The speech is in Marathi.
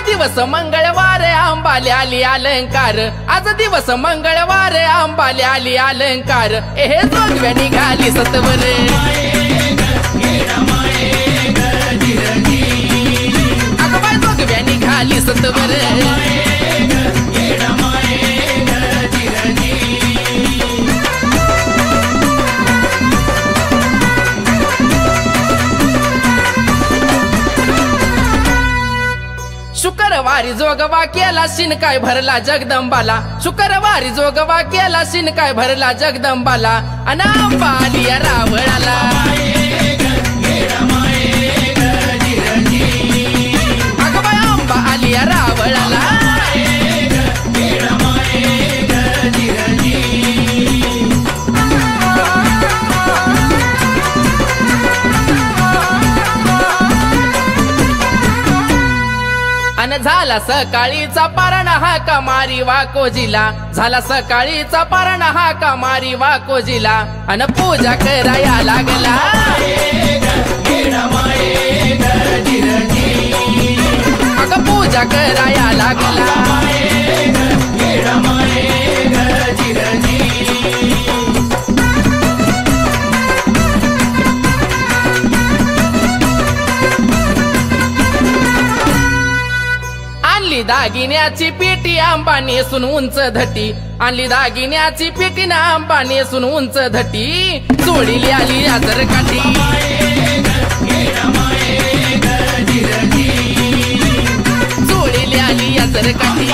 दिवस मंगळवार अंबाली आली अलंकार, आज दिवस मंगळवार अंबाली आली अलंकार, हे जोगव्या निघाली सत्वर, अगं बाय जोगव्या निघाली सत्वर, शुक्रवारी जोगवा केला शिनकाय भरला जगदंबाला, शुक्रवारी जोगवा केला शिनकाय भरला जगदंबाला, अन अंबा आली रावळाला, अगं बाय अंबा आली रावळाला, अन झाला सकाळीचा पारणा हा कमारी वाकोजीला, झाला सकाळीचा पारणा हा कमारी वाकोजीला, अन पूजा कराया लागला, अगं पूजा कराया लागला, आणली दागिन्याची पेटी अंबा नेसून उंच धटी, आणली दागिन्याची पेटी ना अंबा नेसून उंच धटी, चोळीली आली आजर काठी, चोळीली आली आजर काठी,